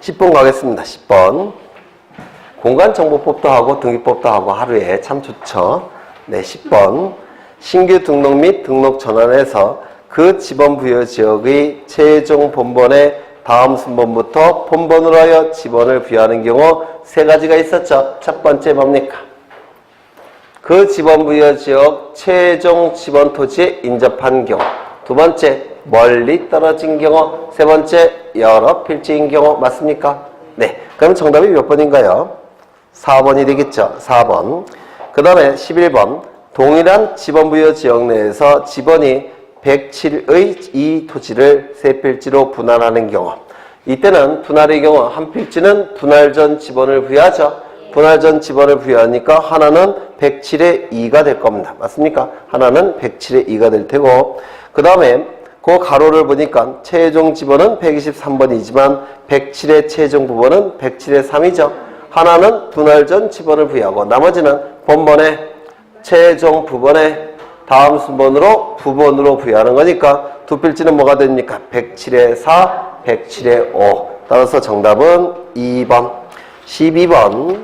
10번 가겠습니다. 10번. 공간정보법도 하고 등기법도 하고 하루에 참 좋죠. 네, 10번. 신규 등록 및 등록 전환에서 그 지번 부여 지역의 최종 본번의 다음 순번부터 본번으로 하여 지번을 부여하는 경우 세 가지가 있었죠. 첫 번째 뭡니까? 그 지번 부여 지역 최종 지번 토지에 인접한 경우. 두 번째, 멀리 떨어진 경우. 세 번째, 여러 필지인 경우. 맞습니까? 네. 그럼 정답이 몇 번인가요? 4번이 되겠죠. 4번. 그 다음에 11번. 동일한 지번 부여 지역 내에서 지번이 107의 이 토지를 세 필지로 분할하는 경우. 이때는 분할의 경우 한 필지는 분할 전 지번을 부여하죠. 분할 전 지번을 부여하니까 하나는 107의 2가 될 겁니다. 맞습니까? 하나는 107의 2가 될 테고, 그 다음에 그 가로를 보니까 최종 지번은 123번이지만 107의 최종 부번은 107의 3이죠. 하나는 분할 전 지번을 부여하고 나머지는 본번의 최종 부번의 다음 순번으로 부번으로 부여하는 거니까 두 필지는 뭐가 됩니까? 107의 4, 107의 5. 따라서 정답은 2번. 12번.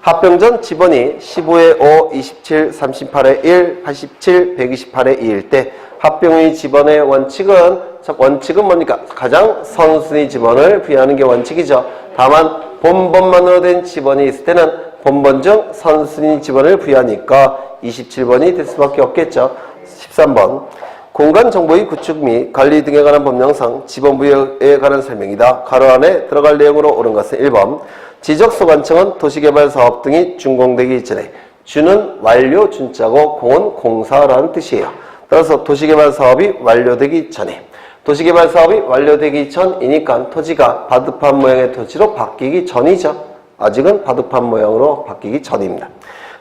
합병 전 지번이 15의 5, 27, 38의 1, 87, 128의 2일 때 합병의 지번의 원칙은 뭡니까? 가장 선순위 지번을 부여하는 게 원칙이죠. 다만 본번만으로 된 지번이 있을 때는 본번 중 선순위 지번을 부여하니까 27번이 될 수밖에 없겠죠. 13번. 공간정보의 구축 및 관리 등에 관한 법령상 지번 부여에 관한 설명이다. 가로 안에 들어갈 내용으로 옳은 것은 1번. 지적소관청은 도시개발사업 등이 준공되기 전에 주는 완료 준자고 공은 공사라는 뜻이에요. 따라서 도시개발사업이 완료되기 전에, 도시개발사업이 완료되기 전이니까 토지가 바둑판 모양의 토지로 바뀌기 전이죠. 아직은 바둑판 모양으로 바뀌기 전입니다.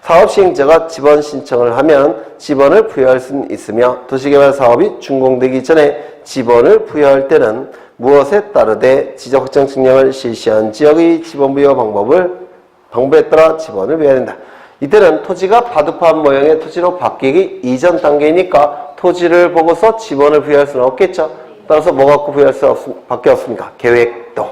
사업시행자가 지번 신청을 하면 지번을 부여할 수는 있으며 도시개발사업이 준공되기 전에 지번을 부여할 때는 무엇에 따르되 지적확정 측량을 실시한 지역의 지번 부여 방법에 따라 지번을 부여해야 된다. 이때는 토지가 바둑판 모양의 토지로 바뀌기 이전 단계이니까 토지를 보고서 지번을 부여할 수는 없겠죠. 따라서 뭐 갖고 부여할 수밖에 없습니까? 계획도.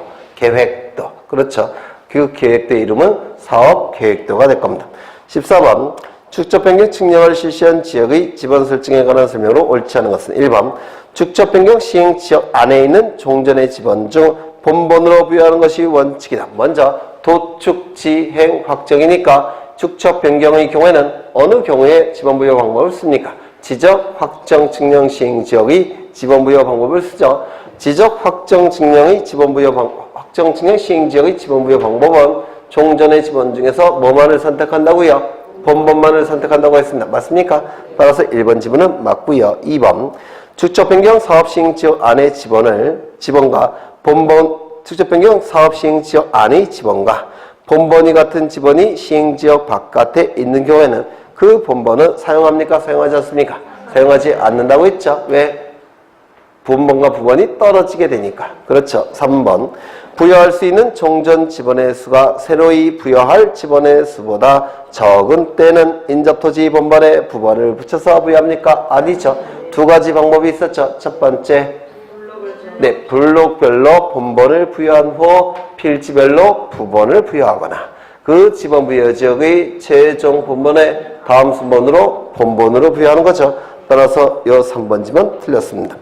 그렇죠. 그 계획도의 이름은 사업계획도가 될 겁니다. 14번. 축적변경 측량을 실시한 지역의 지번 설정에 관한 설명으로 옳지 않은 것은 1번. 축적변경 시행 지역 안에 있는 종전의 지번 중 본번으로 부여하는 것이 원칙이다. 먼저 도축지행 확정이니까 축척 변경의 경우에는 어느 경우에 지번 부여 방법을 씁니까? 지적 확정 측량 시행 지역의 지번 부여 방법을 쓰죠. 지적 확정 측량의 지번 부여 확정 측량 시행 지역의 지번 부여 방법은 종전의 지번 중에서 뭐만을 선택한다고요? 본번만을 선택한다고 했습니다. 맞습니까? 따라서 1번 지번은 맞고요. 2번. 축척 변경 사업 시행 지역 안의 지번과 본번 축척 변경 사업 시행 지역 안의 지번과 본번이 같은 지번이 시행지역 바깥에 있는 경우에는 그 본번은 사용합니까? 사용하지 않습니까? 사용하지 않는다고 했죠. 왜? 본번과 부번이 떨어지게 되니까. 그렇죠. 3번. 부여할 수 있는 종전 지번의 수가 새로이 부여할 지번의 수보다 적은 때는 인접토지 본번에 부번을 붙여서 부여합니까? 아니죠. 두 가지 방법이 있었죠. 첫 번째. 네, 블록별로 본번을 부여한 후 필지별로 부번을 부여하거나 그 지번 부여 지역의 최종 본번의 다음 순번으로 본번으로 부여하는 거죠. 따라서 이 3번 지번 틀렸습니다.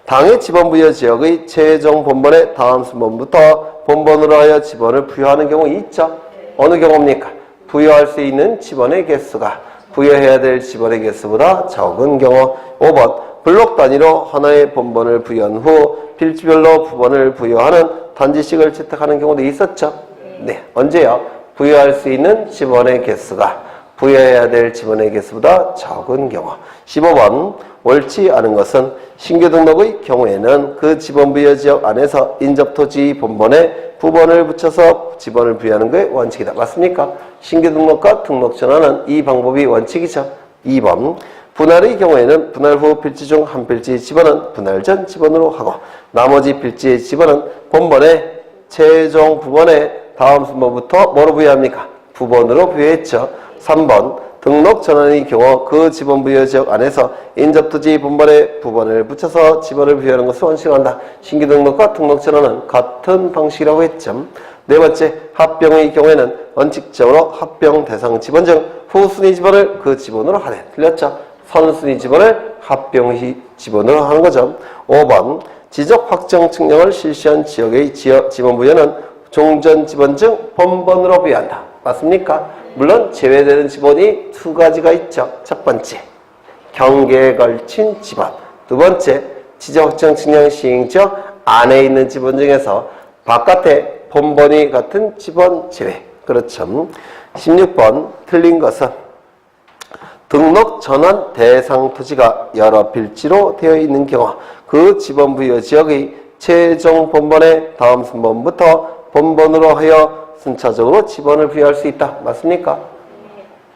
당의 지번 부여 지역의 최종 본번의 다음 순번부터 본번으로 하여 지번을 부여하는 경우 있죠. 어느 경우입니까? 부여할 수 있는 지번의 개수가 부여해야 될 지번의 개수보다 적은 경우. 5번. 블록 단위로 하나의 본번을 부여한 후 필지별로 부번을 부여하는 단지식을 채택하는 경우도 있었죠. 네, 언제요? 부여할 수 있는 지번의 개수가 부여해야 될 지번의 개수보다 적은 경우. 15번. 옳지 않은 것은 신규 등록의 경우에는 그 지번 부여 지역 안에서 인접토지 본번에 부번을 붙여서 지번을 부여하는 것이 원칙이다. 맞습니까? 신규 등록과 등록 전환은 이 방법이 원칙이죠. 2번. 분할의 경우에는 분할 후 필지 중 한 필지의 지번은 분할 전 지번으로 하고 나머지 필지의 지번은 본번의 최종 부번의 다음 순번부터 뭐로 부여합니까? 부번으로 부여했죠. 3번. 등록 전환의 경우 그 지번 부여 지역 안에서 인접토지 본번에 부번을 붙여서 지번을 부여하는 것을 원칙으로 한다. 신규 등록과 등록 전환은 같은 방식이라고 했죠. 네 번째, 합병의 경우에는 원칙적으로 합병 대상 지번 중 후순위 지번을 그 지번으로 하되. 틀렸죠? 선순위 지번을 합병의 지번으로 하는 거죠. 5번, 지적 확정 측량을 실시한 지역의 지번 부여는 종전 지번 중 본번으로 부여한다. 맞습니까? 물론 제외되는 지번이 두 가지가 있죠. 첫 번째, 경계에 걸친 지번. 두 번째, 지적 확정 측량 시행 지역 안에 있는 지번 중에서 바깥에 본번이 같은 지번 제외. 그렇죠. 16번, 틀린 것은 등록 전환 대상 토지가 여러 필지로 되어 있는 경우 그 지번 부여 지역의 최종 본번의 다음 순번부터 본번으로 하여 순차적으로 지번을 부여할 수 있다. 맞습니까?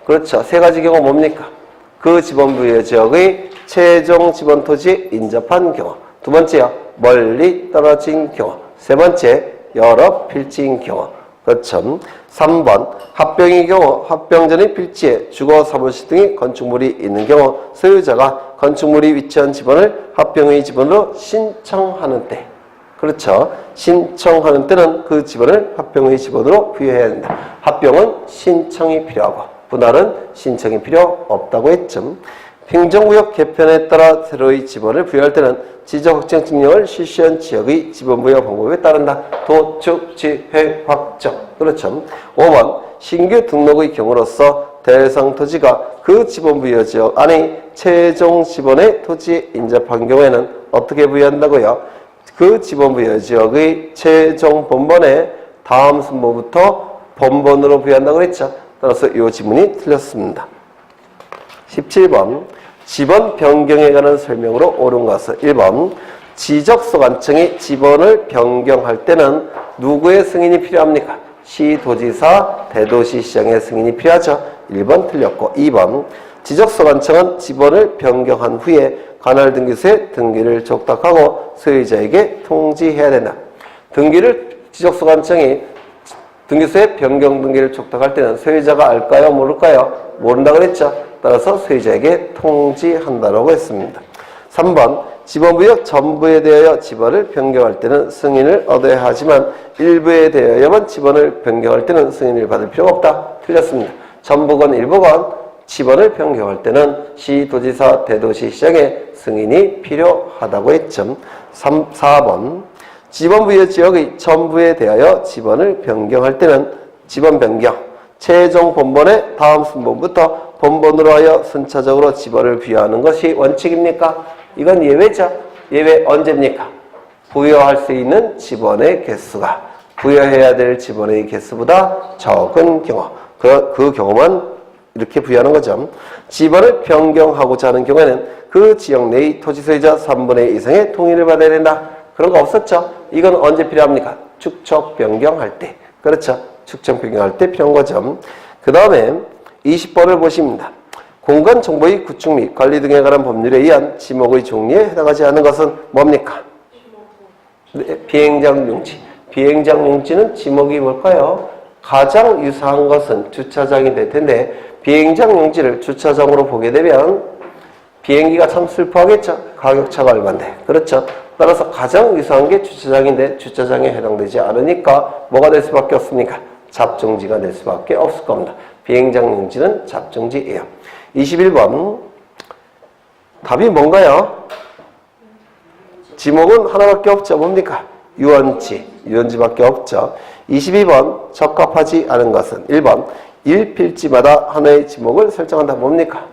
그렇죠. 세 가지 경우 뭡니까? 그 지번 부여 지역의 최종 지번 토지 인접한 경우. 두 번째요, 멀리 떨어진 경우. 세 번째, 여러 필지인 경우. 그렇죠. 3번, 합병의 경우 합병 전의 필지에 주거, 사무실 등의 건축물이 있는 경우 소유자가 건축물이 위치한 지번을 합병의 지번으로 신청하는 때. 그렇죠. 신청하는 때는 그 지번을 합병의 지번으로 부여해야 된다. 합병은 신청이 필요하고 분할은 신청이 필요 없다고 했죠. 행정구역 개편에 따라 새로의 지번을 부여할 때는 지적 확정 측량을 실시한 지역의 지번 부여 방법에 따른다. 도축, 지회, 확정. 그렇죠. 5번, 신규 등록의 경우로서 대상 토지가 그 지번 부여 지역 안에 최종 지번의 토지에 인접한 경우에는 어떻게 부여한다고요? 그 지번 부여 지역의 최종 본번에 다음 순번부터 본번으로 부여한다고 그랬죠. 따라서 이 지문이 틀렸습니다. 17번, 지번 변경에 관한 설명으로 옳은 것은 1번, 지적소관청이 지번을 변경할 때는 누구의 승인이 필요합니까? 시도지사, 대도시시장의 승인이 필요하죠. 1번 틀렸고 2번, 지적소관청은 지번을 변경한 후에 관할등기소에 등기를 족탁하고 소유자에게 통지해야 된다. 지적소관청이 등기소에 변경 등기를 족탁할 때는 소유자가 알까요? 모를까요? 모른다 그랬죠. 따라서 소유자에게 통지한다라고 했습니다. 3번, 지번부역 전부에 대하여 지번을 변경할 때는 승인을 얻어야 하지만 일부에 대하여만 지번을 변경할 때는 승인을 받을 필요가 없다. 틀렸습니다. 전부건 일부건 지번을 변경할 때는 시도지사, 대도시시장의 승인이 필요하다고 했죠. 4번, 지번부여 지역의 전부에 대하여 지번을 변경할 때는 지번 변경, 최종 본번의 다음 순번부터 본번으로 하여 순차적으로 지번을 부여하는 것이 원칙입니까? 이건 예외죠. 예외 언제입니까? 부여할 수 있는 지번의 개수가 부여해야 될 지번의 개수보다 적은 경우. 그 경우만 이렇게 부여하는 거죠. 지번을 변경하고자 하는 경우에는 그 지역 내의 토지 소유자 3분의 2 이상의 동의를 받아야 된다. 그런 거 없었죠? 이건 언제 필요합니까? 축척 변경할 때. 그렇죠? 축척 변경할 때 필요한 거죠. 그 다음에 20번을 보십니다. 공간정보의 구축 및 관리 등에 관한 법률에 의한 지목의 종류에 해당하지 않는 것은 뭡니까? 비행장 용지. 비행장 용지는 지목이 뭘까요? 가장 유사한 것은 주차장이 될 텐데 비행장 용지를 주차장으로 보게 되면 비행기가 참 슬퍼하겠죠. 가격차가 얼마인데. 그렇죠. 따라서 가장 유사한 게 주차장인데 주차장에 해당되지 않으니까 뭐가 될 수밖에 없습니까? 잡종지가 될 수밖에 없을 겁니다. 비행장 용지는 잡종지예요. 21번, 답이 뭔가요? 지목은 하나밖에 없죠. 뭡니까? 유원지밖에 없죠. 22번, 적합하지 않은 것은 1번, 1필지마다 하나의 지목을 설정한다. 뭡니까?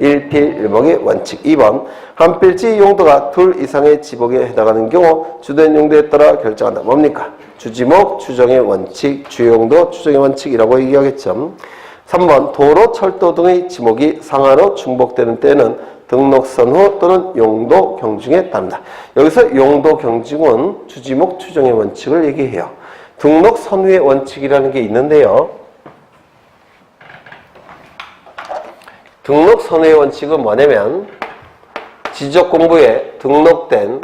1필 1목의 원칙. 2번, 한 필지 용도가 둘 이상의 지목에 해당하는 경우 주된 용도에 따라 결정한다. 뭡니까? 주지목, 추정의 원칙, 주용도, 추정의 원칙이라고 얘기하겠죠. 3번, 도로, 철도 등의 지목이 상하로 중복되는 때는 등록선 후 또는 용도 경중에 따른다. 여기서 용도 경중은 주지목, 추정의 원칙을 얘기해요. 등록 선후의 원칙이라는 게 있는데요. 등록 선후의 원칙은 뭐냐면 지적공부에 등록된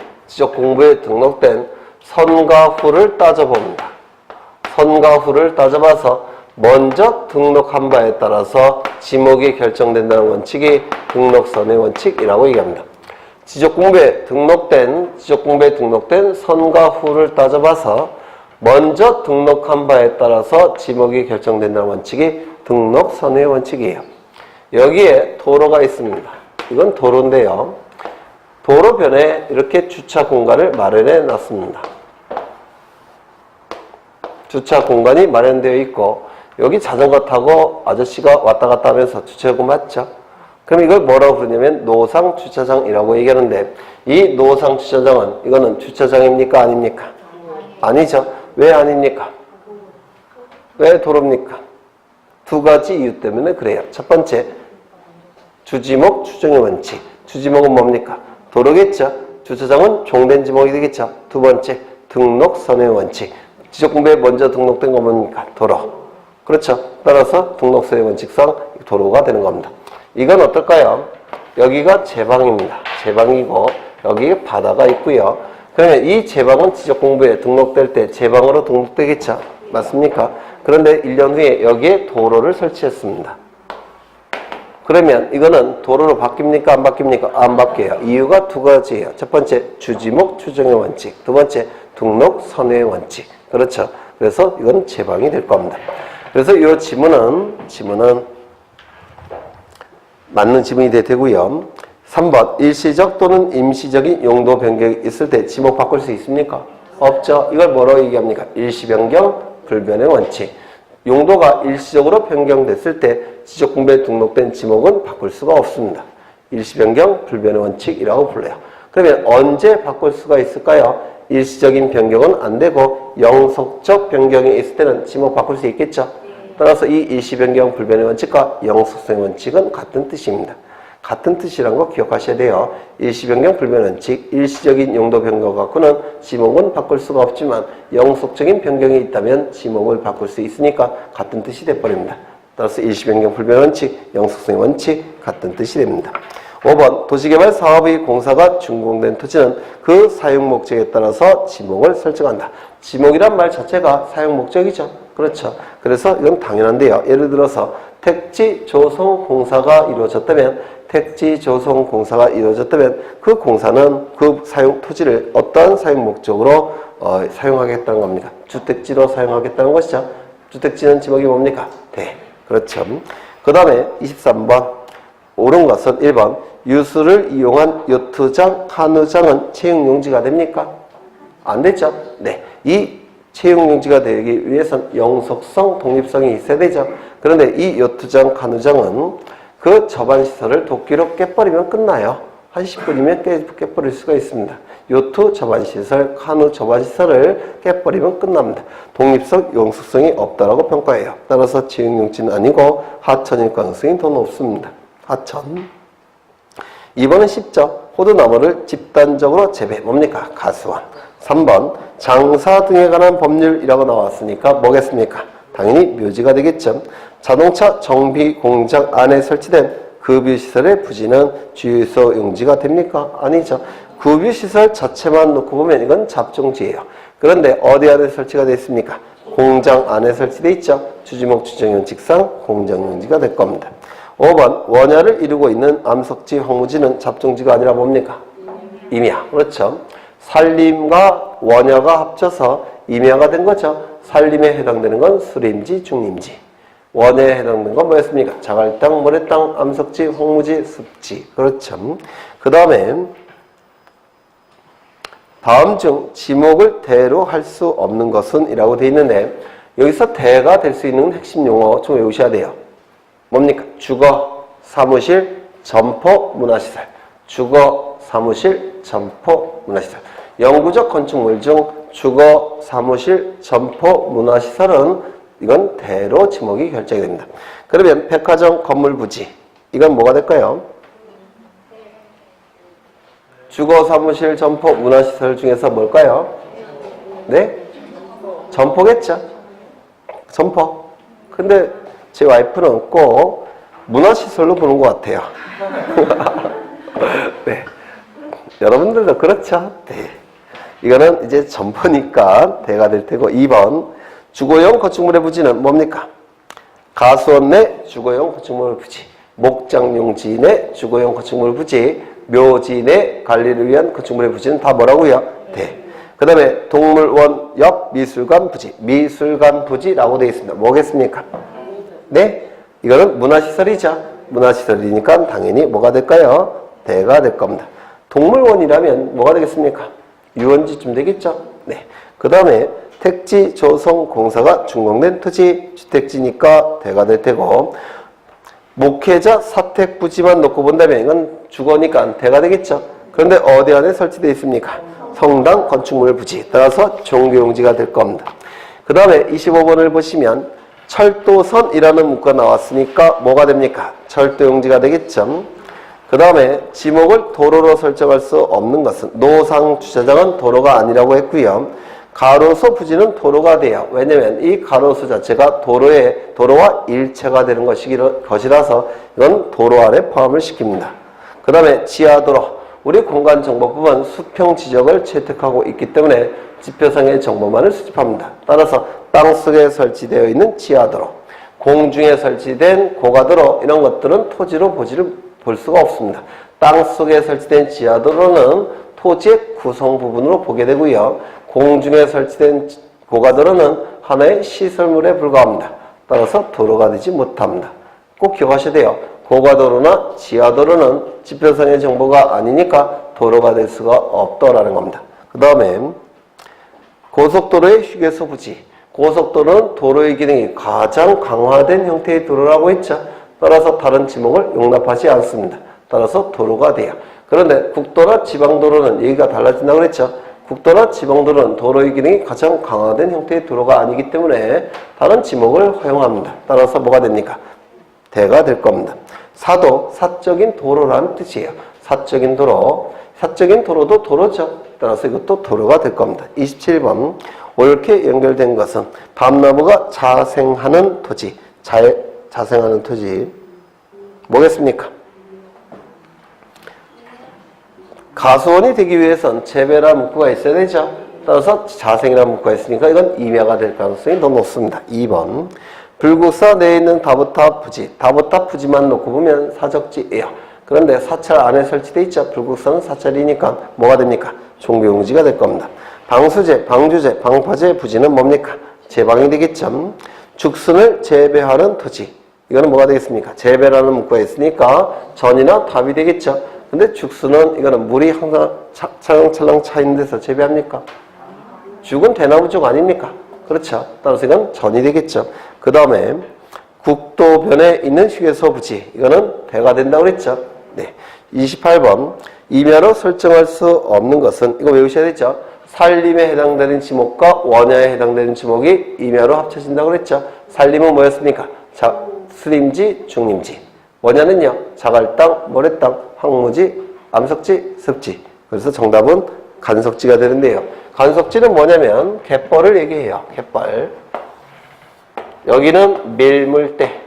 선과 후를 따져봅니다. 선과 후를 따져봐서 먼저 등록한 바에 따라서 지목이 결정된다는 원칙이 등록선의 원칙이라고 얘기합니다. 지적공부에 등록된 선과 후를 따져봐서 먼저 등록한 바에 따라서 지목이 결정된다는 원칙이 등록선의 원칙이에요. 여기에 도로가 있습니다. 이건 도로인데요. 도로변에 이렇게 주차 공간을 마련해 놨습니다. 주차 공간이 마련되어 있고 여기 자전거 타고 아저씨가 왔다 갔다 하면서 주차하고 맞죠? 그럼 이걸 뭐라고 부르냐면 노상 주차장이라고 얘기하는데 이 노상 주차장은 이거는 주차장입니까? 아닙니까? 아니죠. 왜 아닙니까? 왜 도로입니까? 두 가지 이유 때문에 그래요. 첫 번째, 주지목 추정의 원칙. 주지목은 뭡니까? 도로겠죠. 주차장은 종된 지목이 되겠죠. 두 번째, 등록선의 원칙. 지적공부에 먼저 등록된 거 뭡니까? 도로. 그렇죠. 따라서 등록선의 원칙상 도로가 되는 겁니다. 이건 어떨까요? 여기가 제방입니다. 제방이고 여기에 바다가 있고요. 그러면 이 제방은 지적공부에 등록될 때 제방으로 등록되겠죠. 맞습니까? 그런데 1년 후에 여기에 도로를 설치했습니다. 그러면 이거는 도로로 바뀝니까? 안 바뀝니까? 안 바뀌어요. 이유가 두 가지예요. 첫 번째, 주지목 추정의 원칙. 두 번째, 등록 선의 원칙. 그렇죠. 그래서 이건 제방이 될 겁니다. 그래서 이 지문은 맞는 지문이 되고요. 3번, 일시적 또는 임시적인 용도 변경이 있을 때 지목 바꿀 수 있습니까? 없죠. 이걸 뭐라고 얘기합니까? 일시 변경, 불변의 원칙. 용도가 일시적으로 변경됐을 때 지적공부에 등록된 지목은 바꿀 수가 없습니다. 일시 변경, 불변의 원칙이라고 불러요. 그러면 언제 바꿀 수가 있을까요? 일시적인 변경은 안 되고 영속적 변경이 있을 때는 지목 바꿀 수 있겠죠. 따라서 이 일시 변경, 불변의 원칙과 영속성의 원칙은 같은 뜻입니다. 같은 뜻이라는 거 기억하셔야 돼요. 일시 변경, 불변 원칙, 일시적인 용도 변경 갖고는 지목은 바꿀 수가 없지만 영속적인 변경이 있다면 지목을 바꿀 수 있으니까 같은 뜻이 돼버립니다. 따라서 일시 변경, 불변 원칙, 영속성의 원칙 같은 뜻이 됩니다. 5번, 도시개발 사업의 공사가 준공된 토지는 그 사용 목적에 따라서 지목을 설정한다. 지목이란 말 자체가 사용 목적이죠. 그렇죠. 그래서 이건 당연한데요. 예를 들어서 택지 조성 공사가 이루어졌다면 그 공사는 그 사용 토지를 어떠한 사용 목적으로 사용하겠다는 겁니까? 주택지로 사용하겠다는 것이죠. 주택지는 지목이 뭡니까? 대. 그렇죠. 그 다음에 23번. 옳은 것은 1번. 유수를 이용한 요트장, 카누장은 채용용지가 됩니까? 안 되죠. 네. 이 채용용지가 되기 위해서는 영속성, 독립성이 있어야 되죠. 그런데 이 요트장, 카누장은 그 접안시설을 도끼로 깨버리면 끝나요. 한 10분이면 깨버릴 수가 있습니다. 요트 접안시설, 카누 접안시설을 깨버리면 끝납니다. 독립성, 영속성이 없다라고 평가해요. 따라서 채용용지는 아니고 하천일 가능성이 더 높습니다. 하천. 2번은 쉽죠. 호두나무를 집단적으로 재배. 뭡니까? 가수원. 3번 장사 등에 관한 법률이라고 나왔으니까 뭐겠습니까? 당연히 묘지가 되겠죠. 자동차 정비 공장 안에 설치된 급유시설의 부지는 주유소 용지가 됩니까? 아니죠. 급유시설 자체만 놓고 보면 이건 잡종지예요. 그런데 어디 안에 설치가 되어 있습니까? 공장 안에 설치되어 있죠. 주지목 추정원칙상 공장 용지가 될 겁니다. 5번 원야를 이루고 있는 암석지 황무지는 잡종지가 아니라 뭡니까? 임야. 그렇죠. 산림과 원야가 합쳐서 임야가 된 거죠. 산림에 해당되는 건 수림지, 중림지. 원야에 해당되는 건 뭐였습니까? 자갈땅, 모래땅, 암석지, 황무지, 습지. 그렇죠. 그 다음에 다음 중 지목을 대로 할 수 없는 것은 이라고 되어 있는데 여기서 대가 될 수 있는 핵심 용어 좀 외우셔야 돼요. 뭡니까? 주거, 사무실, 점포, 문화시설. 주거, 사무실, 점포, 문화시설. 영구적 건축물 중 주거, 사무실, 점포, 문화시설은 이건 대로 지목이 결정이 됩니다. 그러면 백화점 건물 부지. 이건 뭐가 될까요? 주거, 사무실, 점포, 문화시설 중에서 뭘까요? 네? 점포겠죠? 점포. 근데 제 와이프는 꼭 문화시설로 보는 것 같아요. 네. 여러분들도 그렇죠? 네. 이거는 이제 점포니까 대가 될 테고 2번 주거용 건축물의 부지는 뭡니까? 가수원 내 주거용 건축물 부지, 목장용지 내 주거용 건축물 부지, 묘지 내 관리를 위한 건축물의 부지는 다 뭐라고요? 대. 그 다음에 동물원 옆 미술관 부지, 미술관 부지라고 되어 있습니다. 뭐겠습니까? 네? 이거는 문화시설이죠. 문화시설이니까 당연히 뭐가 될까요? 대가 될 겁니다. 동물원이라면 뭐가 되겠습니까? 유원지쯤 되겠죠? 네. 그 다음에 택지 조성공사가 준공된 토지 주택지니까 대가 될 테고, 목회자 사택부지만 놓고 본다면 이건 주거니까 대가 되겠죠? 그런데 어디 안에 설치되어 있습니까? 성당 건축물 부지, 따라서 종교용지가 될 겁니다. 그 다음에 25번을 보시면 철도선이라는 문구가 나왔으니까 뭐가 됩니까? 철도용지가 되겠죠? 그 다음에 지목을 도로로 설정할 수 없는 것은, 노상 주차장은 도로가 아니라고 했고요. 가로수 부지는 도로가 돼요. 왜냐면 이 가로수 자체가 도로와 일체가 되는 것이라서 이건 도로 안에 포함을 시킵니다. 그 다음에 지하도로, 우리 공간정보법은 수평 지적을 채택하고 있기 때문에 지표상의 정보만을 수집합니다. 따라서 땅속에 설치되어 있는 지하도로, 공중에 설치된 고가도로, 이런 것들은 토지로 볼 수가 없습니다. 땅속에 설치된 지하도로는 토지의 구성 부분으로 보게 되고요. 공중에 설치된 고가도로는 하나의 시설물에 불과합니다. 따라서 도로가 되지 못합니다. 꼭 기억하셔야 돼요. 고가도로나 지하도로는 지표상의 정보가 아니니까 도로가 될 수가 없다라는 겁니다. 그 다음에 고속도로의 휴게소 부지. 고속도로는 도로의 기능이 가장 강화된 형태의 도로라고 했죠. 따라서 다른 지목을 용납하지 않습니다. 따라서 도로가 돼요. 그런데 국도나 지방도로는 얘기가 달라진다고 그랬죠. 국도나 지방도로는 도로의 기능이 가장 강화된 형태의 도로가 아니기 때문에 다른 지목을 허용합니다. 따라서 뭐가 됩니까? 대가 될 겁니다. 사도, 사적인 도로라는 뜻이에요. 사적인 도로, 사적인 도로도 도로죠. 따라서 이것도 도로가 될 겁니다. 27번, 옳게 연결된 것은 밤나무가 자생하는 토지, 자생하는 토지 뭐겠습니까? 가수원이 되기 위해선 재배라는 문구가 있어야 되죠. 따라서 자생이라는 문구가 있으니까 이건 임야가 될 가능성이 더 높습니다. 2번, 불국사 내에 있는 다보탑 부지, 다보탑 부지만 놓고 보면 사적지예요. 그런데 사찰 안에 설치되어 있죠. 불국사는 사찰이니까 뭐가 됩니까? 종교용지가 될 겁니다. 방수제, 방주제, 방파제 부지는 뭡니까? 제방이 되겠죠. 죽순을 재배하는 토지, 이거는 뭐가 되겠습니까? 재배라는 문구가 있으니까 전이나 답이 되겠죠. 근데 죽순은 이거는 물이 항상 찰랑찰랑 차 있는 데서 재배합니까? 죽은 대나무죽 아닙니까? 그렇죠. 따라서 이건 전이 되겠죠. 그 다음에 국도변에 있는 휴게소 부지, 이거는 대가 된다고 그랬죠. 네. 28번, 임야로 설정할 수 없는 것은, 이거 외우셔야 되죠. 산림에 해당되는 지목과 원야에 해당되는 지목이 임야로 합쳐진다고 그랬죠. 산림은 뭐였습니까? 스림지, 중림지. 원야는요, 자갈땅, 모래땅, 황무지, 암석지, 습지. 그래서 정답은 간석지가 되는데요. 간석지는 뭐냐면 갯벌을 얘기해요. 갯벌. 여기는 밀물대.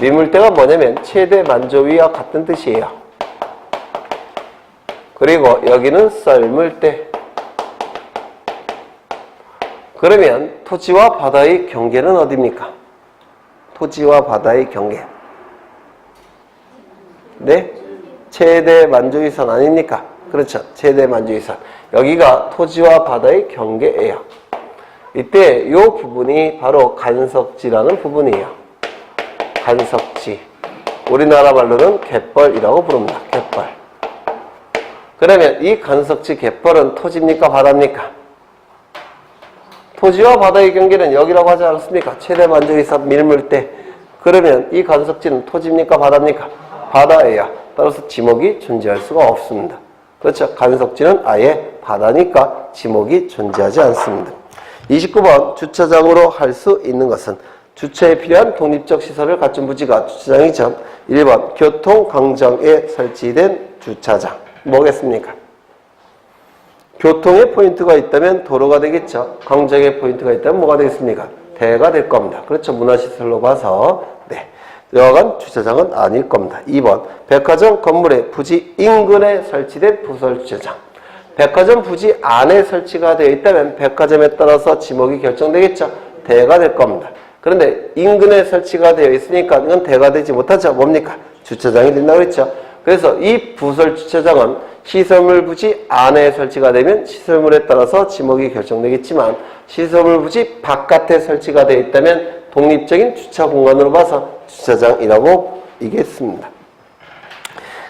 밀물대가 뭐냐면 최대 만조위와 같은 뜻이에요. 그리고 여기는 썰물대. 그러면 토지와 바다의 경계는 어디입니까? 토지와 바다의 경계. 네? 최대 만조위선 아닙니까? 그렇죠. 최대 만조위선. 여기가 토지와 바다의 경계예요. 이때 이 부분이 바로 간석지라는 부분이에요. 간석지. 우리나라 말로는 갯벌이라고 부릅니다. 갯벌. 그러면 이 간석지 갯벌은 토지입니까? 바다입니까? 토지와 바다의 경계는 여기라고 하지 않았습니까? 최대 만조위선 밀물대. 그러면 이 간석지는 토지입니까? 바다입니까? 바다예요. 따라서 지목이 존재할 수가 없습니다. 그렇죠. 간석지는 아예 바다니까 지목이 존재하지 않습니다. 29번, 주차장으로 할 수 있는 것은 주차에 필요한 독립적 시설을 갖춘 부지가 주차장이죠. 1번, 교통강정에 설치된 주차장. 뭐겠습니까? 교통에 포인트가 있다면 도로가 되겠죠. 강정에 포인트가 있다면 뭐가 되겠습니까? 대가 될 겁니다. 그렇죠. 문화시설로 봐서. 네. 여간 주차장은 아닐 겁니다. 2번, 백화점 건물의 부지 인근에 설치된 부설 주차장. 백화점 부지 안에 설치가 되어 있다면 백화점에 따라서 지목이 결정되겠죠. 대가 될 겁니다. 그런데 인근에 설치가 되어 있으니까 이건 대가 되지 못하죠. 뭡니까? 주차장이 된다고 그랬죠. 그래서 이 부설 주차장은 시설물 부지 안에 설치가 되면 시설물에 따라서 지목이 결정되겠지만 시설물 부지 바깥에 설치가 되어 있다면 독립적인 주차 공간으로 봐서 주차장이라고 얘기했습니다.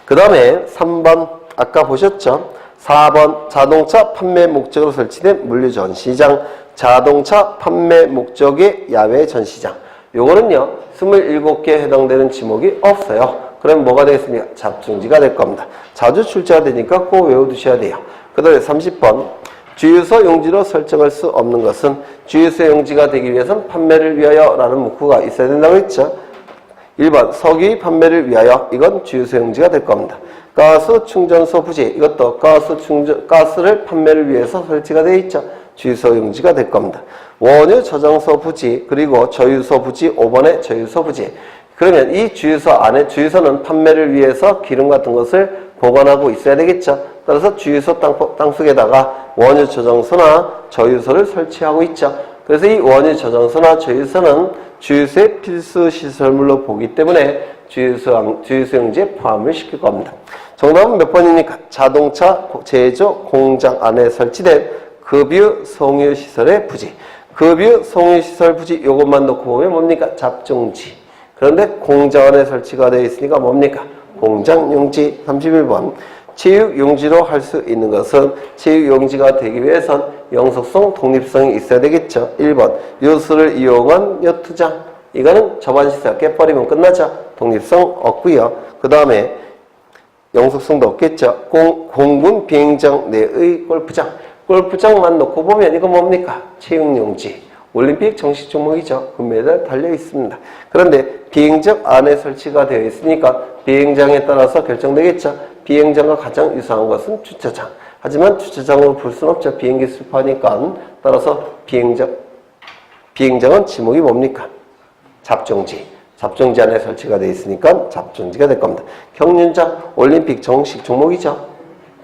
그 다음에 3번 아까 보셨죠? 4번 자동차 판매 목적으로 설치된 물류 전시장, 자동차 판매 목적의 야외 전시장. 요거는요 27개에 해당되는 지목이 없어요. 그럼 뭐가 되겠습니까? 잡중지가 될 겁니다. 자주 출제가 되니까 꼭 외워두셔야 돼요. 그 다음에 30번 주유소 용지로 설정할 수 없는 것은 주유소 용지가 되기 위해서는 판매를 위하여 라는 문구가 있어야 된다고 했죠. 1번 석유 판매를 위하여, 이건 주유소 용지가 될 겁니다. 가스 충전소 부지, 이것도 가스를 판매를 위해서 설치가 되어 있죠. 주유소 용지가 될 겁니다. 원유 저장소 부지, 그리고 저유소 부지, 5번에 저유소 부지. 그러면 이 주유소 안에, 주유소는 판매를 위해서 기름 같은 것을 보관하고 있어야 되겠죠. 따라서 주유소 땅속에다가 원유 저장소나 저유소를 설치하고 있죠. 그래서 이 원유 저장소나 저유소는 주유소의 필수 시설물로 보기 때문에 주유소 용지에 포함을 시킬 겁니다. 정답은 몇 번입니까? 자동차 제조 공장 안에 설치된 급유 송유 시설의 부지. 급유 송유 시설 부지 이것만 놓고 보면 뭡니까? 잡종지. 그런데 공장 안에 설치가 되어 있으니까 뭡니까? 공장 용지. 31번 체육용지로 할 수 있는 것은 체육용지가 되기 위해선 영속성, 독립성이 있어야 되겠죠. 1번 요수를 이용한 요트장. 이거는 저반시설 깨버리면 끝나죠. 독립성 없고요. 그 다음에 영속성도 없겠죠. 공군 비행장 내의 골프장. 골프장만 놓고 보면 이거 뭡니까? 체육용지. 올림픽 정식 종목이죠. 금메달 달려 있습니다. 그런데 비행장 안에 설치가 되어 있으니까 비행장에 따라서 결정되겠죠. 비행장과 가장 유사한 것은 주차장. 하지만 주차장으로 볼 수는 없죠. 비행기 슬퍼하니까. 따라서 비행장은 지목이 뭡니까? 잡종지. 잡종지 안에 설치가 되어 있으니까 잡종지가 될 겁니다. 경륜장, 올림픽 정식 종목이죠.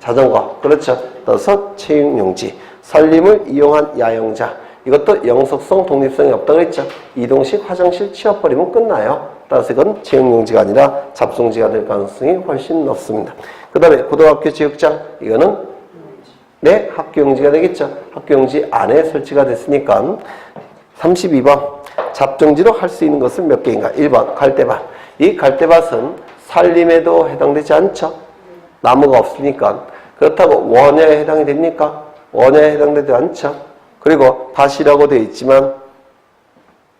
자전거. 그렇죠. 따라서 체육용지. 산림을 이용한 야영장. 이것도 영속성, 독립성이 없다고 그랬죠. 이동식 화장실 치워버리면 끝나요. 따라서 이건 체육용지가 아니라 잡종지가 될 가능성이 훨씬 높습니다. 그 다음에 고등학교 체육장. 이거는 학교용지가 되겠죠. 학교용지 안에 설치가 됐으니까. 32번 잡종지로 할 수 있는 것은 몇 개인가? 1번 갈대밭. 이 갈대밭은 산림에도 해당되지 않죠. 나무가 없으니까. 그렇다고 원야에 해당이 됩니까? 원야에 해당되지 않죠. 그리고 밭이라고 되어 있지만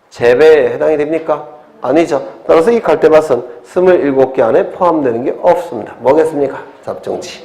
재배에 해당이 됩니까? 아니죠. 따라서 이 갈대밭은 27개 안에 포함되는 게 없습니다. 뭐겠습니까? 잡종지.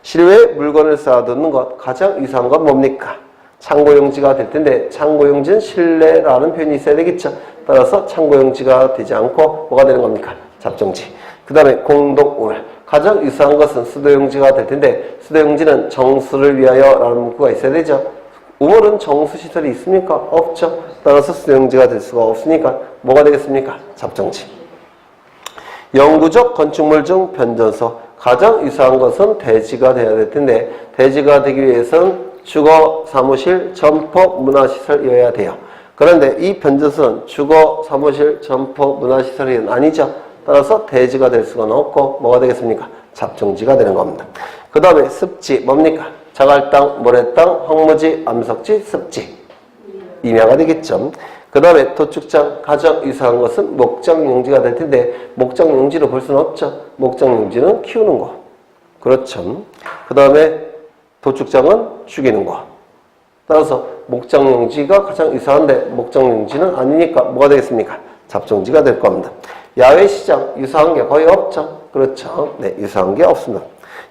실외에 물건을 쌓아두는 것, 가장 유사한 건 뭡니까? 창고용지가 될 텐데 창고용지는 실내라는 표현이 있어야 되겠죠. 따라서 창고용지가 되지 않고 뭐가 되는 겁니까? 잡종지. 그 다음에 공동우물. 가장 유사한 것은 수도용지가 될 텐데 수도용지는 정수를 위하여 라는 문구가 있어야 되죠. 우물은 정수시설이 있습니까? 없죠. 따라서 수용지가 될 수가 없으니까 뭐가 되겠습니까? 잡종지. 영구적 건축물 중 변전소. 가장 유사한 것은 대지가 되어야 될 텐데 대지가 되기 위해서는 주거, 사무실, 점포, 문화시설이어야 돼요. 그런데 이 변전소는 주거, 사무실, 점포, 문화시설이 아니죠. 따라서 대지가 될 수가 없고 뭐가 되겠습니까? 잡종지가 되는 겁니다. 그 다음에 습지 뭡니까? 자갈땅, 모래땅, 황무지, 암석지, 습지. 임야가 되겠죠. 그 다음에 도축장, 가장 유사한 것은 목장용지가 될 텐데 목장용지로 볼 수는 없죠. 목장용지는 키우는 거. 그렇죠. 그 다음에 도축장은 죽이는 거. 따라서 목장용지가 가장 유사한데 목장용지는 아니니까 뭐가 되겠습니까? 잡종지가 될 겁니다. 야외시장, 유사한 게 거의 없죠. 그렇죠. 네, 유사한 게 없습니다.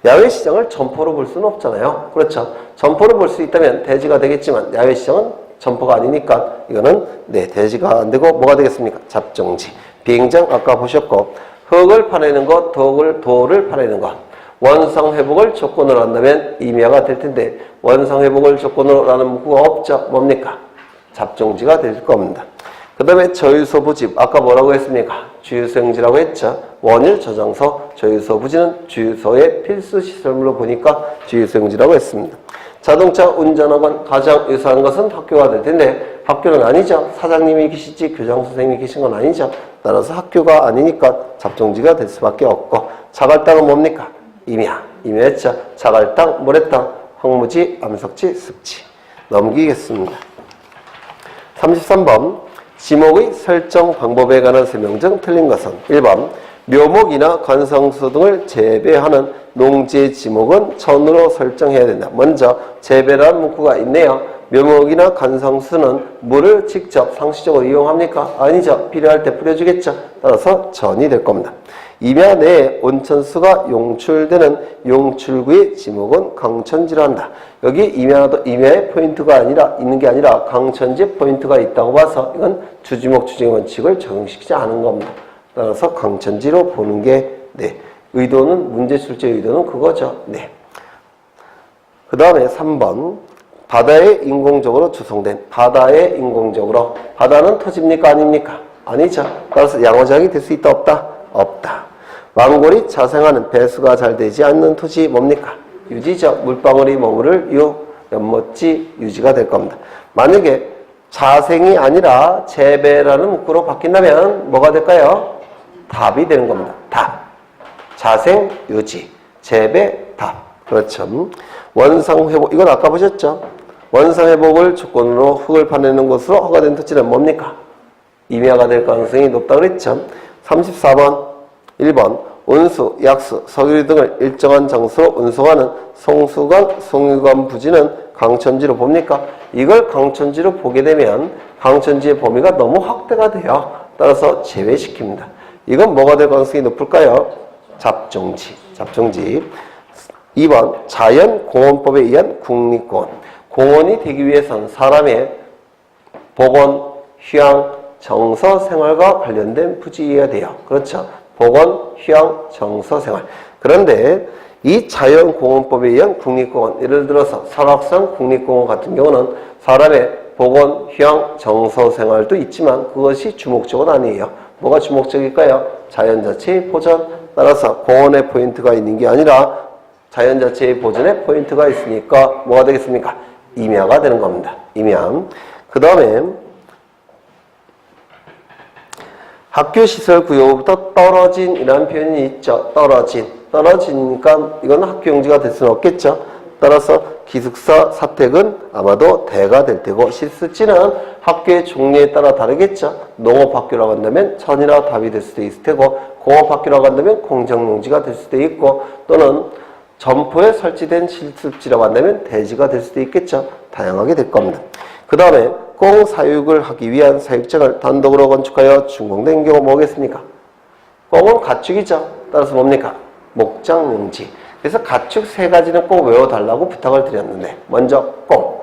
야외시장을 점포로 볼 수는 없잖아요. 그렇죠. 점포로 볼 수 있다면 대지가 되겠지만 야외시장은 점포가 아니니까 이거는 대지가 안 되고 뭐가 되겠습니까? 잡종지. 비행장 아까 보셨고 흙을 파내는 것, 돌을 파내는 것. 원상회복을 조건으로 한다면 임야가 될 텐데 원상회복을 조건으로 라는 문구가 없죠. 뭡니까? 잡종지가 될 겁니다. 그 다음에 저유소 부지. 아까 뭐라고 했습니까? 주유소용지라고 했죠. 원유 저장소, 저유소 부지는 주유소의 필수 시설물로 보니까 주유소용지라고 했습니다. 자동차 운전학원 가장 유사한 것은 학교가 될 텐데 학교는 아니죠. 사장님이 계시지 교장 선생님이 계신 건 아니죠. 따라서 학교가 아니니까 잡종지가 될 수밖에 없고 자갈땅은 뭡니까? 임야. 임야했죠. 자갈땅, 모래땅, 황무지, 암석지, 습지. 넘기겠습니다. 33번 지목의 설정 방법에 관한 설명 중 틀린 것은 1번 묘목이나 관성수 등을 재배하는 농지의 지목은 천으로 설정해야 된다. 먼저 재배라는 문구가 있네요. 묘목이나 관성수는 물을 직접 상시적으로 이용합니까? 아니죠. 필요할 때 뿌려주겠죠. 따라서 전이 될 겁니다. 임야 내에 온천수가 용출되는 용출구의 지목은 강천지로 한다. 여기 임야의 포인트가 있는 게 아니라 강천지에 포인트가 있다고 봐서 이건 주지목 추진 원칙을 적용시키지 않은 겁니다. 따라서 강천지로 보는 게 의도는 문제 출제 의도는 그거죠. 그 다음에 3번 바다에 인공적으로 조성된 바다는 토지입니까? 아닙니까? 아니죠. 따라서 양어장이 될 수 있다 없다? 없다. 왕골이 자생하는 배수가 잘 되지 않는 토지 뭡니까? 유지죠. 물방울이 머무를 연못지 유지가 될 겁니다. 만약에 자생이 아니라 재배라는 문구로 바뀐다면 뭐가 될까요? 답이 되는 겁니다. 답. 자생, 유지, 재배, 답. 그렇죠. 원상회복, 이건 아까 보셨죠? 원상회복을 조건으로 흙을 파내는 것으로 허가된 토지는 뭡니까? 임야가 될 가능성이 높다고 그랬죠. 34번, 1번 온수, 약수, 석유 등을 일정한 장소로 운송하는 송수관, 송유관 부지는 강천지로 봅니까? 이걸 강천지로 보게 되면 강천지의 범위가 너무 확대가 돼요. 따라서 제외시킵니다. 이건 뭐가 될 가능성이 높을까요? 잡종지. 2번 자연공원법에 의한 국립공원. 공원이 되기 위해선 사람의 복원, 휴양, 정서 생활과 관련된 부지여야 돼요. 그렇죠. 복원, 휴양, 정서 생활. 그런데 이 자연공원법에 의한 국립공원, 예를 들어서 설악산 국립공원 같은 경우는 사람의 복원, 휴양, 정서 생활도 있지만 그것이 주목적은 아니에요. 뭐가 주목적일까요? 자연 자체의 보존. 따라서 공원에 포인트가 있는 게 아니라 자연 자체의 보존에 포인트가 있으니까 뭐가 되겠습니까? 임야가 되는 겁니다. 임야. 그 다음에 학교시설 구역부터 떨어진 이라는 표현이 있죠. 떨어지니까 이건 학교용지가 될 수는 없겠죠. 따라서 기숙사, 사택은 아마도 대가 될 테고 실습지는 학교의 종류에 따라 다르겠죠. 농업학교라고 한다면 천이라 답이 될 수도 있을 테고 공업학교라고 한다면 공정용지가 될 수도 있고 또는 점포에 설치된 실습지라고 한다면 대지가 될 수도 있겠죠. 다양하게 될 겁니다. 그 다음에 공사육을 하기 위한 사육장을 단독으로 건축하여 준공된 경우 뭐겠습니까? 공은 가축이죠. 따라서 뭡니까? 목장용지. 그래서 가축 세 가지는 꼭 외워달라고 부탁을 드렸는데 먼저 꽁.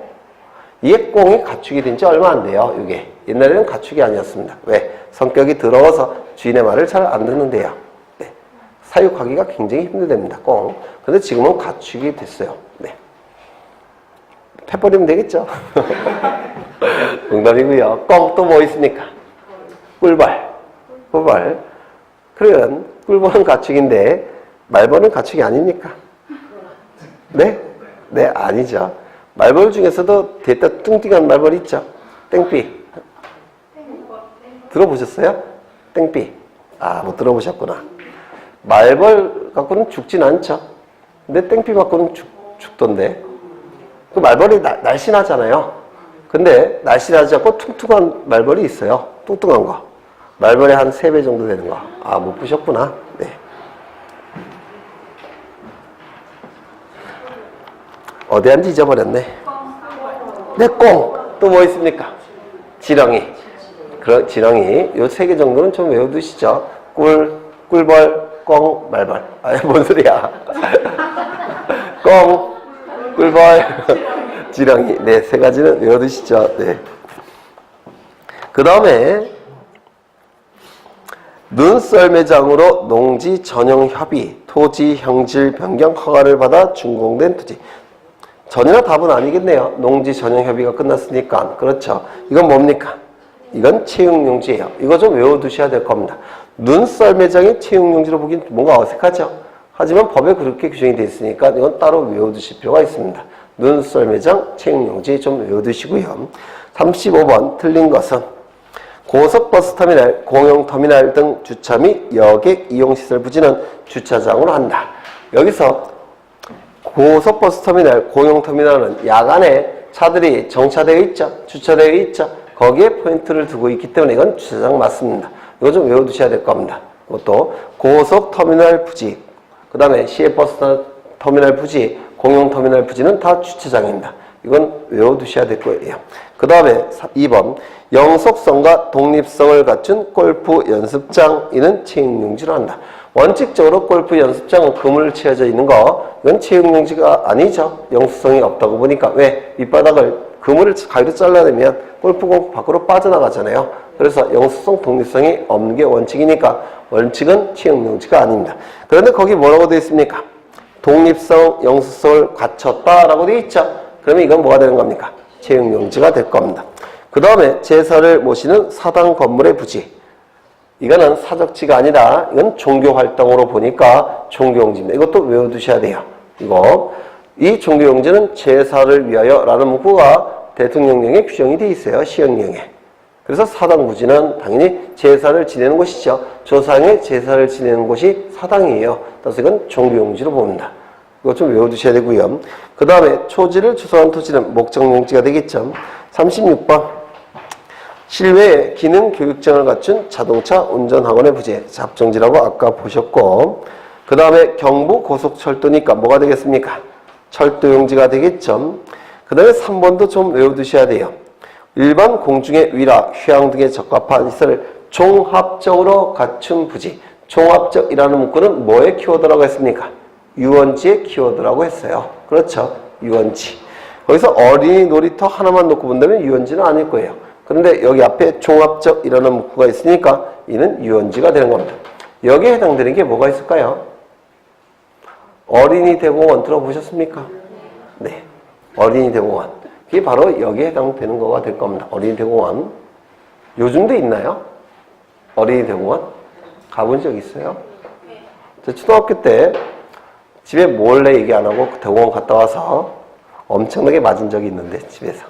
이게 꽁이 가축이 된 지 얼마 안 돼요. 이게 옛날에는 가축이 아니었습니다. 왜? 성격이 더러워서 주인의 말을 잘 안 듣는데요. 사육하기가 굉장히 힘들답니다. 꽁. 근데 지금은 가축이 됐어요. 패버리면 되겠죠? 농담이고요. 꽁 또 뭐 있습니까? 꿀벌. 그러면 꿀벌은 가축인데 말벌은 가축이 아닙니까? 네? 네, 아니죠. 말벌 중에서도 대따 뚱뚱한 말벌 있죠? 땡삐. 들어보셨어요? 땡삐. 못 들어보셨구나. 말벌 갖고는 죽진 않죠. 근데 땡삐 갖고는 죽던데. 그 말벌이 날씬하잖아요. 근데 날씬하지 않고 퉁퉁한 말벌이 있어요. 뚱뚱한 거. 말벌의 한 3배 정도 되는 거. 못 보셨구나. 네. 어디 한지 잊어버렸네. 네, 꽁. 또 뭐 있습니까? 지렁이. 지렁이. 요 3개 정도는 좀 외워두시죠. 꿀벌, 꽁, 말벌. 뭔 소리야. 꽁, 꿀벌, 지렁이. 네, 3가지는 외워두시죠. 네. 그 다음에 눈썰매장으로 농지 전용 협의, 토지 형질 변경 허가를 받아 준공된 토지. 전이나 답은 아니겠네요. 농지 전용 협의가 끝났으니까. 그렇죠. 이건 뭡니까? 이건 채용용지예요. 이거 좀 외워두셔야 될 겁니다. 눈썰매장이 채용용지로 보기엔 뭔가 어색하죠. 하지만 법에 그렇게 규정이 되어 있으니까 이건 따로 외워두실 필요가 있습니다. 눈썰매장, 채용용지 좀 외워두시고요. 35번 틀린 것은 고속버스터미널, 공용터미널 등 주차 및 여객 이용시설 부지는 주차장으로 한다. 여기서 고속버스터미널, 공용터미널은 야간에 차들이 정차되어 있죠. 주차되어 있죠. 거기에 포인트를 두고 있기 때문에 이건 주차장 맞습니다. 이거 좀 외워두셔야 될 겁니다. 이것도 고속터미널 부지, 그 다음에 시외버스터미널 부지, 공용터미널 부지는 다 주차장입니다. 이건 외워두셔야 될 거예요. 그 다음에 2번 영속성과 독립성을 갖춘 골프 연습장, 이는 체육용지로 한다. 원칙적으로 골프 연습장은 그물 채워져 있는 거, 이건 체육용지가 아니죠. 영속성이 없다고 보니까. 왜? 밑바닥을 그물을 가위로 잘라내면 골프공 밖으로 빠져나가잖아요. 그래서 영속성, 독립성이 없는 게 원칙이니까 원칙은 체육용지가 아닙니다. 그런데 거기 뭐라고 되어 있습니까? 독립성, 영속성을 갖췄다라고 되어 있죠. 그러면 이건 뭐가 되는 겁니까? 체육용지가 될 겁니다. 그 다음에 제사를 모시는 사당 건물의 부지, 이거는 사적지가 아니라 이건 종교활동으로 보니까 종교용지입니다. 이것도 외워두셔야 돼요. 이 종교용지는 제사를 위하여 라는 문구가 대통령령에 규정이 되어 있어요. 시행령에. 그래서 사당부지는 당연히 제사를 지내는 곳이죠. 조상의 제사를 지내는 곳이 사당이에요. 따라서 이건 종교용지로 봅니다. 이거 좀 외워두셔야 되고요. 그 다음에 초지를 주소한 토지는 목적용지가 되겠죠. 36번 실외에 기능 교육증을 갖춘 자동차 운전학원의 부지, 잡종지라고 아까 보셨고, 그 다음에 경부 고속철도니까 뭐가 되겠습니까? 철도용지가 되겠죠. 그 다음에 3번도 좀 외워두셔야 돼요. 일반 공중의 위락, 휴양 등에 적합한 시설을 종합적으로 갖춘 부지. 종합적이라는 문구는 뭐의 키워드라고 했습니까? 유원지의 키워드라고 했어요. 그렇죠. 유원지. 거기서 어린이 놀이터 하나만 놓고 본다면 유원지는 아닐 거예요. 그런데 여기 앞에 종합적이라는 문구가 있으니까 이는 유원지가 되는 겁니다. 여기에 해당되는 게 뭐가 있을까요? 어린이 대공원 들어보셨습니까? 네. 어린이 대공원. 그게 바로 여기에 해당되는 거가 될 겁니다. 어린이 대공원. 요즘도 있나요? 어린이 대공원? 가본 적 있어요? 저 초등학교 때 집에 몰래 얘기 안 하고 대공원 갔다 와서 엄청나게 맞은 적이 있는데, 집에서.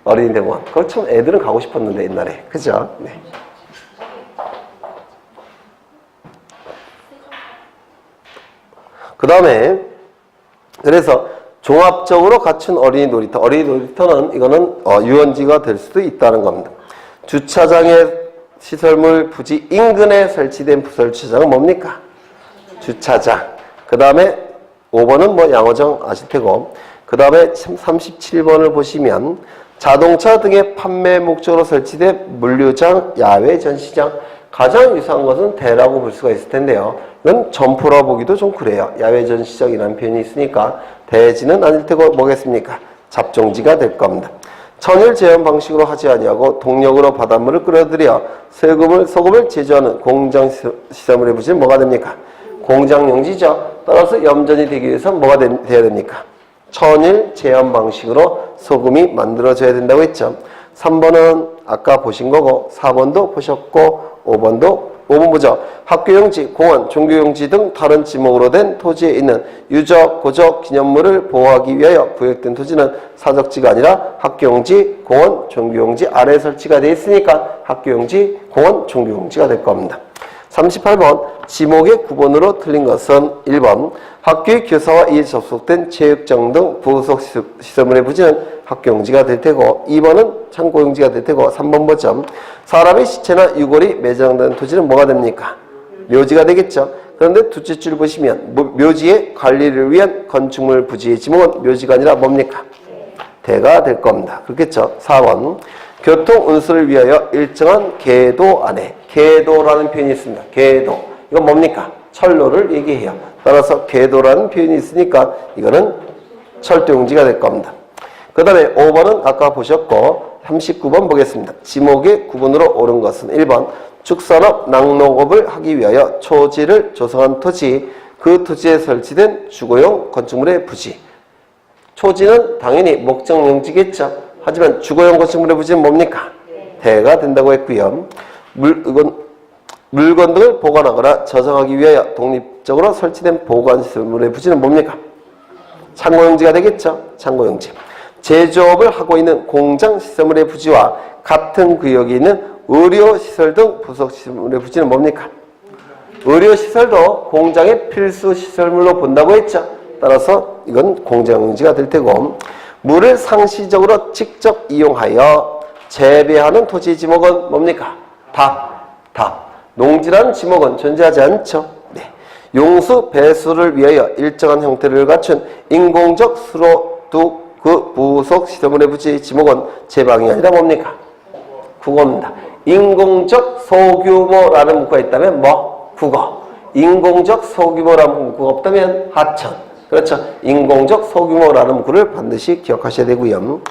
어린이 대공원. 그거 참 애들은 가고 싶었는데, 옛날에. 그죠? 네. 그 다음에, 그래서 종합적으로 갖춘 어린이 놀이터. 어린이 놀이터는 이거는 유원지가 될 수도 있다는 겁니다. 주차장의 시설물 부지 인근에 설치된 부설 주차장은 뭡니까? 주차장. 그 다음에 5번은 뭐 양호정 아실 테고, 그 다음에 37번을 보시면 자동차 등의 판매 목적으로 설치된 물류장, 야외 전시장. 가장 유사한 것은 대라고 볼 수가 있을 텐데요. 이건 점포라 보기도 좀 그래요. 야외 전시장이라는 표현이 있으니까 대지는 아닐 테고 뭐겠습니까? 잡종지가 될 겁니다. 천일 제한 방식으로 하지 아니하고 동력으로 바닷물을 끌어들여 소금을 제조하는 공장 시설물의 부지는 뭐가 됩니까? 공장용지죠. 따라서 염전이 되기 위해서 뭐가 돼야 됩니까? 천일 제한 방식으로 소금이 만들어져야 된다고 했죠. 3번은 아까 보신 거고 4번도 보셨고 5번 보죠. 학교용지, 공원, 종교용지 등 다른 지목으로 된 토지에 있는 유적, 고적, 기념물을 보호하기 위하여 구역된 토지는 사적지가 아니라 학교용지, 공원, 종교용지 아래에 설치가 되어 있으니까 학교용지, 공원, 종교용지가 될 겁니다. 38번 지목의 9번으로 틀린 것은 1번 학교의 교사와 이에 접속된 체육장 등 부속 시설물의 부지는 학교용지가 될 테고 2번은 창고용지가 될 테고 3번 보죠. 사람의 시체나 유골이 매장된 토지는 뭐가 됩니까? 묘지가 되겠죠. 그런데 둘째 줄 보시면 묘지의 관리를 위한 건축물 부지의 지목은 묘지가 아니라 뭡니까? 대가 될 겁니다. 그렇겠죠. 4번 교통 운수를 위하여 일정한 궤도 안에 궤도라는 표현이 있습니다. 궤도. 이건 뭡니까? 철로를 얘기해요. 따라서 궤도라는 표현이 있으니까 이거는 철도용지가 될 겁니다. 그 다음에 5번은 아까 보셨고 39번 보겠습니다. 지목의 9번으로 옳은 것은 1번 축산업, 낙농업을 하기 위하여 초지를 조성한 토지, 그 토지에 설치된 주거용 건축물의 부지. 초지는 당연히 목적용지겠죠. 하지만 주거용 건축물의 부지는 뭡니까? 대가 된다고 했고요. 물건 등을 보관하거나 저장하기 위하여 독립적으로 설치된 보관시설물의 부지는 뭡니까? 창고용지가 되겠죠. 창고용지. 제조업을 하고 있는 공장 시설물의 부지와 같은 구역에 있는 의료시설 등 부속 시설물의 부지는 뭡니까? 의료시설도 공장의 필수 시설물로 본다고 했죠. 따라서 이건 공장용지가 될 테고, 물을 상시적으로 직접 이용하여 재배하는 토지의 지목은 뭡니까? 답. 농지라는 지목은 존재하지 않죠. 네. 용수 배수를 위하여 일정한 형태를 갖춘 인공적 수로 그 부속 시설물의 부지의 지목은 제방이 아니라 뭡니까? 국어입니다. 인공적 소규모라는 문구가 있다면 뭐? 국어. 인공적 소규모라는 문구가 없다면 하천. 그렇죠. 인공적 소규모라는 문구를 반드시 기억하셔야 되고요.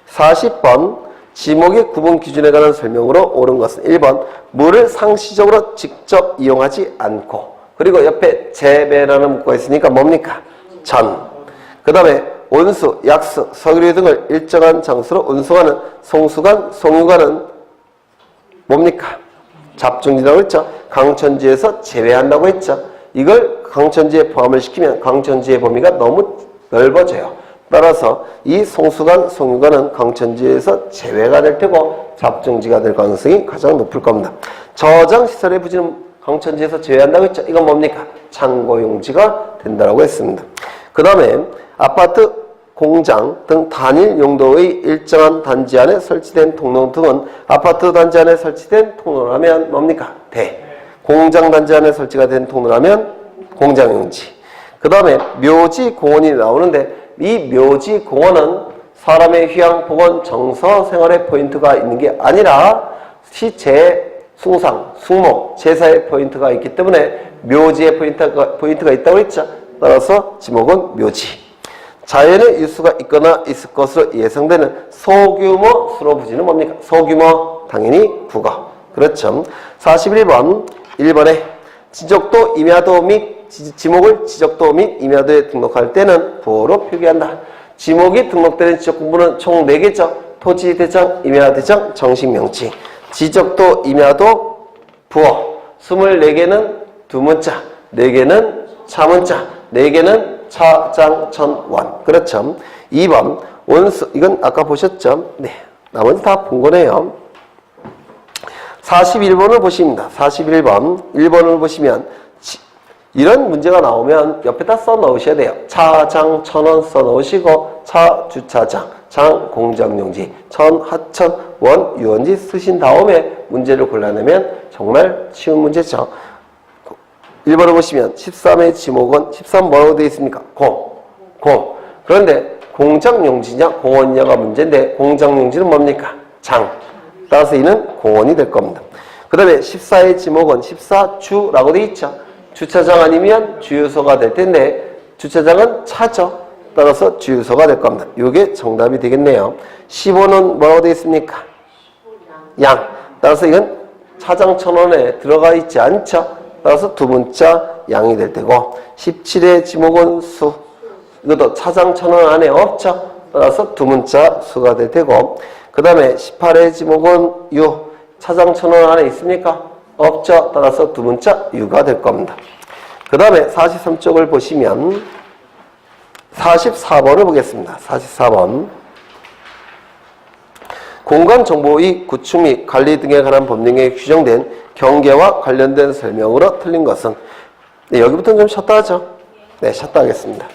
40번 지목의 구분 기준에 관한 설명으로 옳은 것은 1번 물을 상시적으로 직접 이용하지 않고, 그리고 옆에 재배라는 문구가 있으니까 뭡니까? 전. 그 다음에 온수, 약수, 석유 등을 일정한 장소로 운송하는 송수관, 송유관은 뭡니까? 잡중지라고 했죠. 강천지에서 제외한다고 했죠. 이걸 강천지에 포함을 시키면 강천지의 범위가 너무 넓어져요. 따라서 이 송수관, 송유관은 강천지에서 제외가 될 테고 잡중지가 될 가능성이 가장 높을 겁니다. 저장시설의 부지는 강천지에서 제외한다고 했죠. 이건 뭡니까? 창고용지가 된다고 했습니다. 그 다음에 아파트, 공장 등 단일 용도의 일정한 단지 안에 설치된 통로 등은 아파트 단지 안에 설치된 통로라면 뭡니까? 공장 단지 안에 설치가 된 통로라면 공장용지. 그 다음에 묘지, 공원이 나오는데 이 묘지, 공원은 사람의 휴양, 복원, 정서, 생활의 포인트가 있는 게 아니라 시제, 숭상, 숭목, 제사의 포인트가 있기 때문에 묘지의 포인트가 있다고 했죠. 따라서 지목은 묘지. 자연의 유수가 있거나 있을 것으로 예상되는 소규모 수로 부지는 뭡니까? 소규모, 당연히 국어. 그렇죠. 41번 1번에 지적도, 임야도 및 지목을 지적도 및 임야도에 등록할 때는 부호로 표기한다. 지목이 등록되는 지적공부는 총 4개죠. 토지대장, 임야대장, 정식명칭. 지적도, 임야도, 부호. 24개는 두문자, 4개는 차문자, 4개는 차장천원. 그렇죠. 2번 원수, 이건 아까 보셨죠? 네, 나머지 다 본 거네요. 41번을 보십니다. 41번 1번을 보시면 이런 문제가 나오면 옆에다 써 넣으셔야 돼요. 차장천원 써 넣으시고 차주차장, 장공장용지, 천하천, 원, 유원지 쓰신 다음에 문제를 골라내면 정말 쉬운 문제죠. 1번을 보시면 13의 지목은 13 뭐라고 되어 있습니까? 공. 그런데 공장용지냐 공원이냐가 문제인데 공장용지는 뭡니까? 장. 따라서 이는 공원이 될 겁니다. 그 다음에 14의 지목은 14주라고 되어 있죠. 주차장 아니면 주유소가 될 텐데 주차장은 차죠. 따라서 주유소가 될 겁니다. 이게 정답이 되겠네요. 15는 뭐라고 되어 있습니까? 양. 따라서 이건 차장천원에 들어가 있지 않죠. 따라서 두 문자 양이 될 테고 17의 지목은 수. 이것도 차장천원 안에 없죠. 따라서 두 문자 수가 될 테고 그 다음에 18의 지목은 유. 차장천원 안에 있습니까? 없죠. 따라서 두 문자 유가 될 겁니다. 그 다음에 43쪽을 보시면 44번을 보겠습니다. 44번. 공간정보의 구축 및 관리 등에 관한 법령에 규정된 경계와 관련된 설명으로 틀린 것은 네, 여기부터는 좀 쉬었다 하죠. 네, 쉬었다 하겠습니다.